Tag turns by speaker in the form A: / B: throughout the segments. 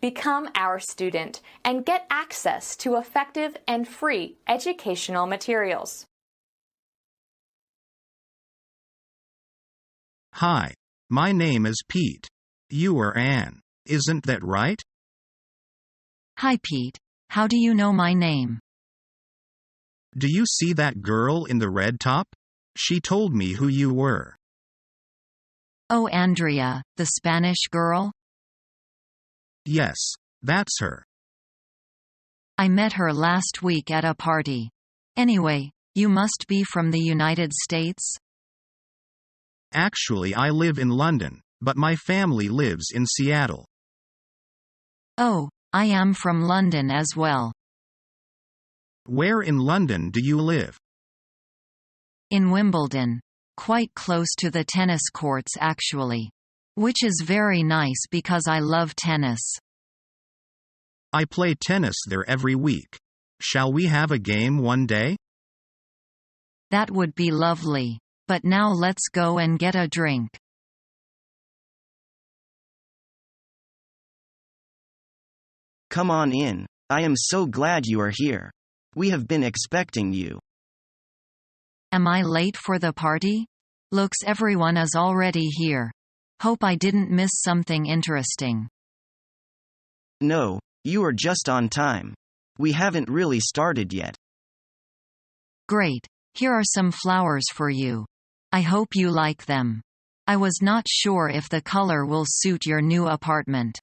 A: Become our student and get access to effective and free educational materials.
B: Hi, my name is Pete. You are Anne, isn't that right?
C: Hi Pete, how do you know my name?
B: Do you see that girl in the red top? She told me who you were.
C: Oh, Andrea, the Spanish girl?
B: Yes, that's her.
C: I met her last week at a party. Anyway, you must be from the United States?
B: Actually, I live in London, but my family lives in Seattle.
C: Oh, I am from London as well.
B: Where in London do you live?
C: In Wimbledon. Quite close to the tennis courts actually. Which is very nice because I love tennis.
B: I play tennis there every week. Shall we have a game one day?
C: That would be lovely. But now let's go and get a drink.
D: Come on in. I am so glad you are here. We have been expecting you.
C: Am I late for the party? Looks everyone is already here. Hope I didn't miss something interesting.
D: No, you are just on time. We haven't really started yet.
C: Great. Here are some flowers for you. I hope you like them. I was not sure if the color will suit your new apartment.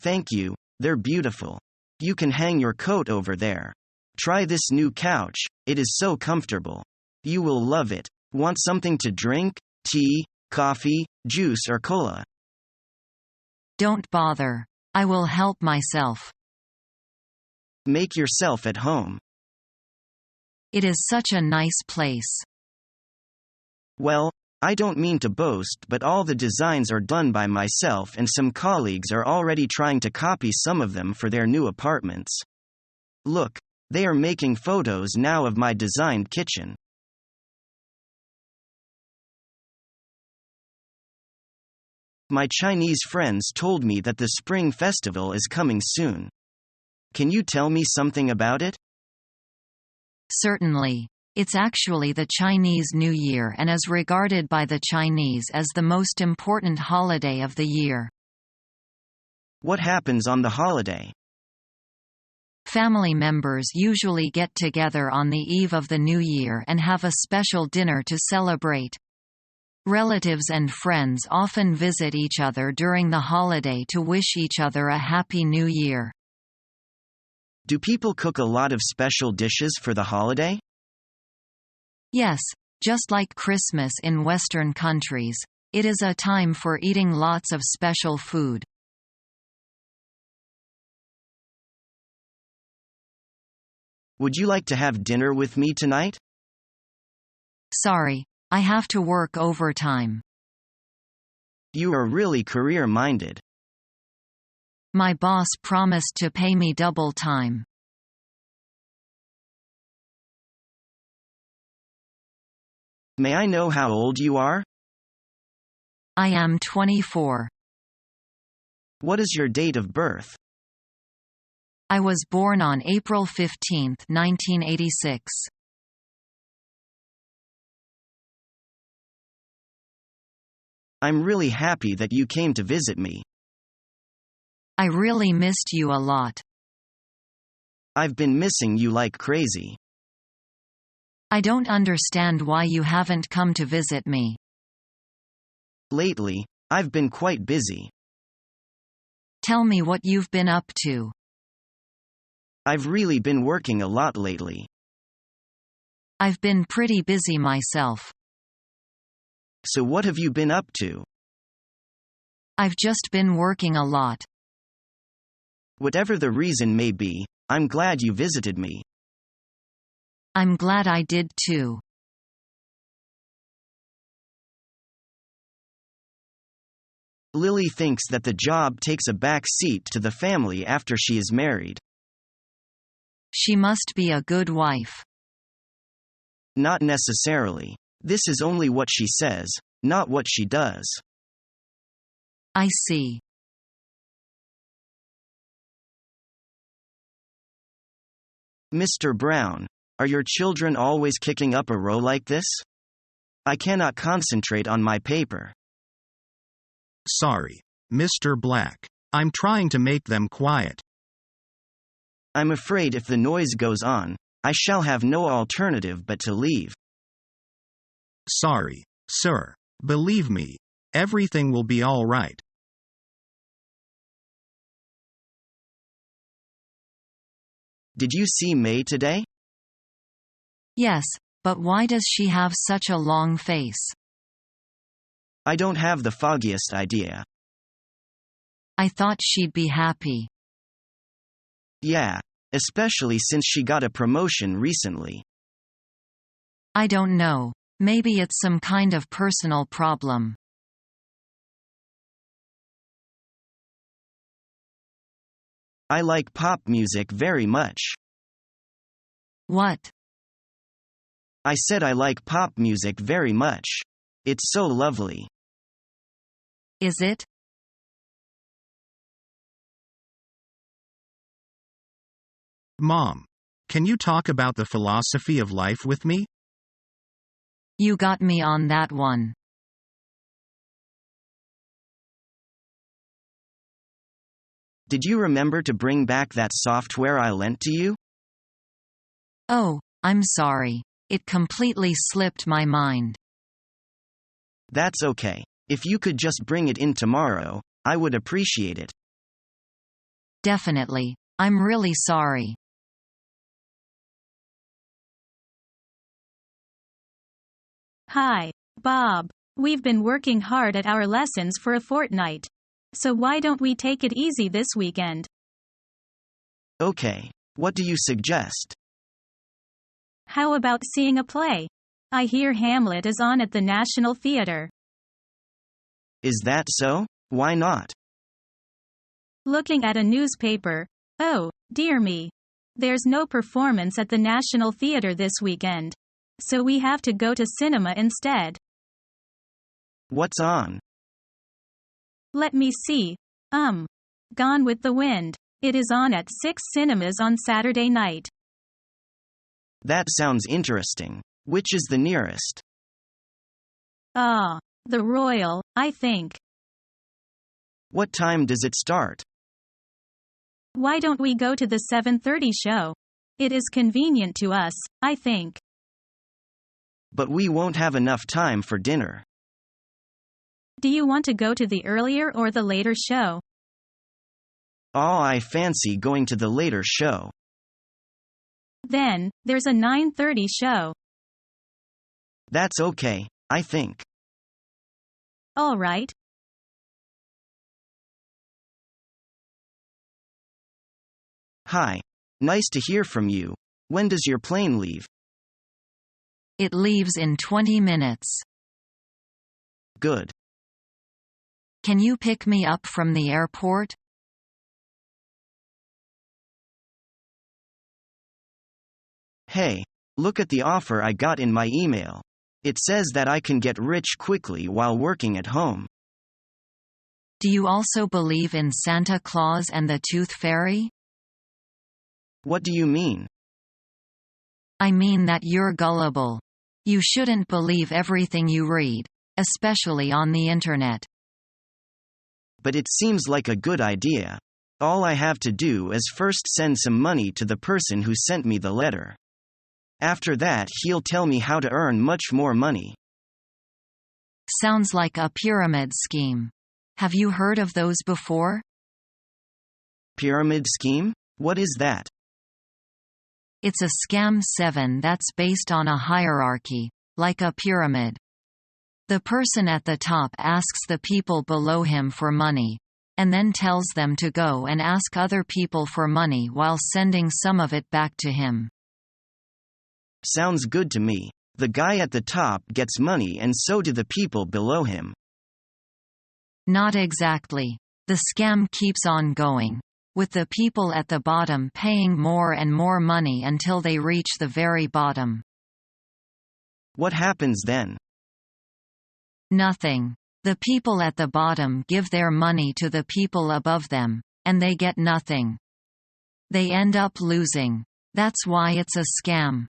D: Thank you, they're beautiful. You can hang your coat over there. Try this new couch, it is so comfortable. You will love it. Want something to drink? Tea, coffee, juice or cola?
C: Don't bother. I will help myself.
D: Make yourself at home.
C: It is such a nice place.
D: Well, I don't mean to boast, but all the designs are done by myself and some colleagues are already trying to copy some of them for their new apartments. Look, they are making photos now of my designed kitchen. My Chinese friends told me that the Spring Festival is coming soon. Can you tell me something about it?
C: Certainly. It's actually the Chinese New Year and is regarded by the Chinese as the most important holiday of the year.
D: What happens on the holiday?
C: Family members usually get together on the eve of the New Year and have a special dinner to celebrate. Relatives and friends often visit each other during the holiday to wish each other a Happy New Year.
D: Do people cook a lot of special dishes for the holiday?
C: Yes, just like Christmas in Western countries, it is a time for eating lots of special food.
D: Would you like to have dinner with me tonight?
C: Sorry, I have to work overtime.
D: You are really career-minded.
C: My boss promised to pay me double time.
D: May I know how old you are?
C: I am 24.
D: What is your date of birth?
C: I was born on April 15, 1986.
D: I'm really happy that you came to visit me.
C: I really missed you a lot.
D: I've been missing you like crazy.
C: I don't understand why you haven't come to visit me.
D: Lately, I've been quite busy.
C: Tell me what you've been up to.
D: I've really been working a lot lately.
C: I've been pretty busy myself.
D: So what have you been up to?
C: I've just been working a lot.
D: Whatever the reason may be, I'm glad you visited me.
C: I'm glad I did too.
D: Lily thinks that the job takes a back seat to the family after she is married.
C: She must be a good wife.
D: Not necessarily. This is only what she says, not what she does.
C: I see.
D: Mr. Brown, are your children always kicking up a row like this? I cannot concentrate on my paper.
B: Sorry, Mr. Black. I'm trying to make them quiet.
D: I'm afraid if the noise goes on, I shall have no alternative but to leave.
B: Sorry, sir. Believe me, everything will be all right.
D: Did you see May today?
C: Yes, but why does she have such a long face?
D: I don't have the foggiest idea.
C: I thought she'd be happy.
D: Yeah, especially since she got a promotion recently.
C: I don't know. Maybe it's some kind of personal problem.
D: I like pop music very much.
C: What?
D: I said I like pop music very much. It's so lovely.
C: Is it?
B: Mom, can you talk about the philosophy of life with me?
C: You got me on that one.
D: Did you remember to bring back that software I lent to you?
C: Oh, I'm sorry. It completely slipped my mind.
D: That's okay. If you could just bring it in tomorrow, I would appreciate it.
C: Definitely. I'm really sorry.
E: Hi, Bob. We've been working hard at our lessons for a fortnight. So why don't we take it easy this weekend?
D: Okay, what do you suggest?
E: How about seeing a play? I hear Hamlet is on at the National Theatre.
D: Is that so? Why not?
E: Looking at a newspaper. Oh, dear me. There's no performance at the National Theatre this weekend. So we have to go to cinema instead.
D: What's on?
E: Let me see. Gone with the Wind. It is on at 6 cinemas on Saturday night.
D: That sounds interesting. Which is the nearest?
E: The Royal, I think.
D: What time does it start?
E: Why don't we go to the 7:30 show? It is convenient to us, I think.
D: But we won't have enough time for dinner.
E: Do you want to go to the earlier or the later show?
D: Oh, I fancy going to the later show.
E: Then, there's a 9:30 show.
D: That's okay, I think.
E: All right.
D: Hi. Nice to hear from you. When does your plane leave?
C: It leaves in 20 minutes.
D: Good.
C: Can you pick me up from the airport?
D: Hey, look at the offer I got in my email. It says that I can get rich quickly while working at home.
C: Do you also believe in Santa Claus and the Tooth Fairy?
D: What do you mean?
C: I mean that you're gullible. You shouldn't believe everything you read, especially on the internet.
D: But it seems like a good idea. All I have to do is first send some money to the person who sent me the letter. After that, he'll tell me how to earn much more money.
C: Sounds like a pyramid scheme. Have you heard of those before?
D: Pyramid scheme? What is that?
C: It's a scam 7 that's based on a hierarchy, like a pyramid. The person at the top asks the people below him for money, and then tells them to go and ask other people for money while sending some of it back to him.
D: Sounds good to me. The guy at the top gets money and so do the people below him.
C: Not exactly. The scam keeps on going, with the people at the bottom paying more and more money until they reach the very bottom.
D: What happens then?
C: Nothing. The people at the bottom give their money to the people above them, and they get nothing. They end up losing. That's why it's a scam.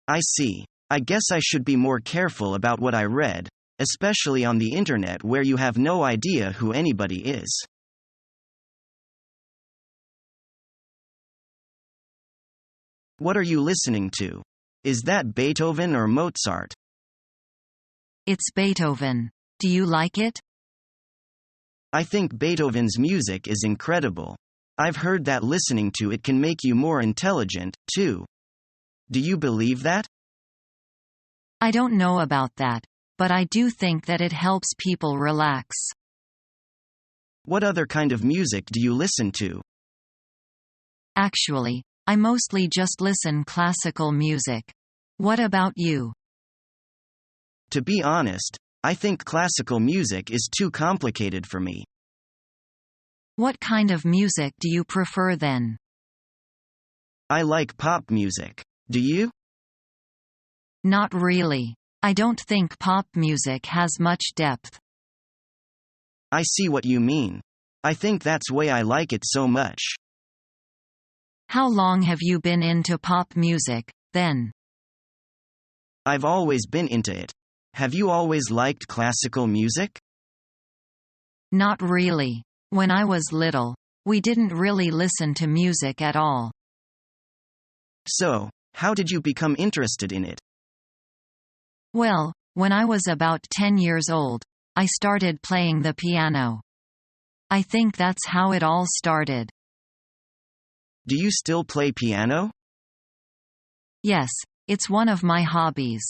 D: I see. I guess I should be more careful about what I read, especially on the internet where you have no idea who anybody is. What are you listening to? Is that Beethoven or Mozart?
C: It's Beethoven. Do you like it?
D: I think Beethoven's music is incredible. I've heard that listening to it can make you more intelligent, too. Do you believe that?
C: I don't know about that, but I do think that it helps people relax.
D: What other kind of music do you listen to?
C: Actually, I mostly just listen classical music. What about you?
D: To be honest, I think classical music is too complicated for me.
C: What kind of music do you prefer then?
D: I like pop music. Do you?
C: Not really. I don't think pop music has much depth.
D: I see what you mean. I think that's why I like it so much.
C: How long have you been into pop music, then?
D: I've always been into it. Have you always liked classical music?
C: Not really. When I was little, we didn't really listen to music at all.
D: So, how did you become interested in it?
C: Well, when I was about 10 years old, I started playing the piano. I think that's how it all started.
D: Do you still play piano?
C: Yes, it's one of my hobbies.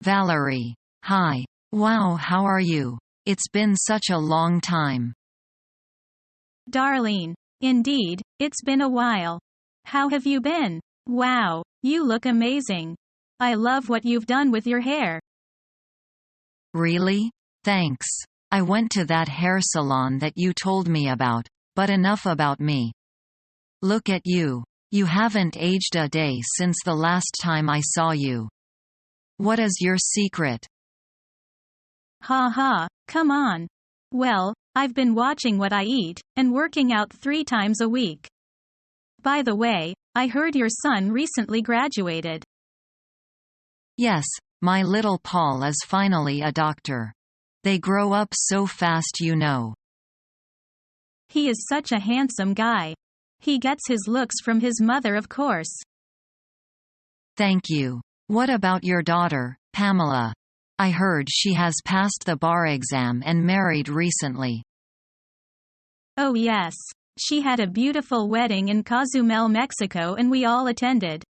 C: Valerie. Hi. Wow, how are you? It's been such a long time.
E: Darlene. Indeed, it's been a while. How have you been? Wow, you look amazing. I love what you've done with your hair.
C: Really? Thanks. I went to that hair salon that you told me about, but enough about me. Look at you. You haven't aged a day since the last time I saw you. What is your secret?
E: Ha ha, come on. Well, I've been watching what I eat, and working out 3 times a week. By the way, I heard your son recently graduated.
C: Yes, my little Paul is finally a doctor. They grow up so fast, you know.
E: He is such a handsome guy. He gets his looks from his mother, of course.
C: Thank you. What about your daughter, Pamela? I heard she has passed the bar exam and married recently.
E: Oh yes. She had a beautiful wedding in Cozumel, Mexico, and we all attended.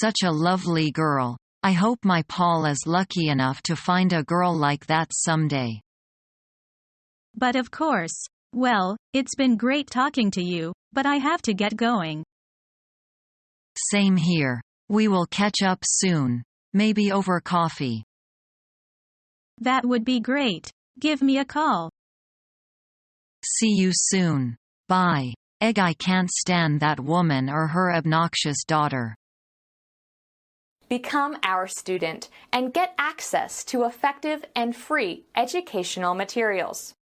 C: Such a lovely girl. I hope my Paul is lucky enough to find a girl like that someday.
E: But of course. Well, it's been great talking to you, but I have to get going.
C: Same here. We will catch up soon. Maybe over coffee.
E: That would be great. Give me a call.
C: See you soon. Bye. Egg, I can't stand that woman or her obnoxious daughter.
A: Become our student and get access to effective and free educational materials.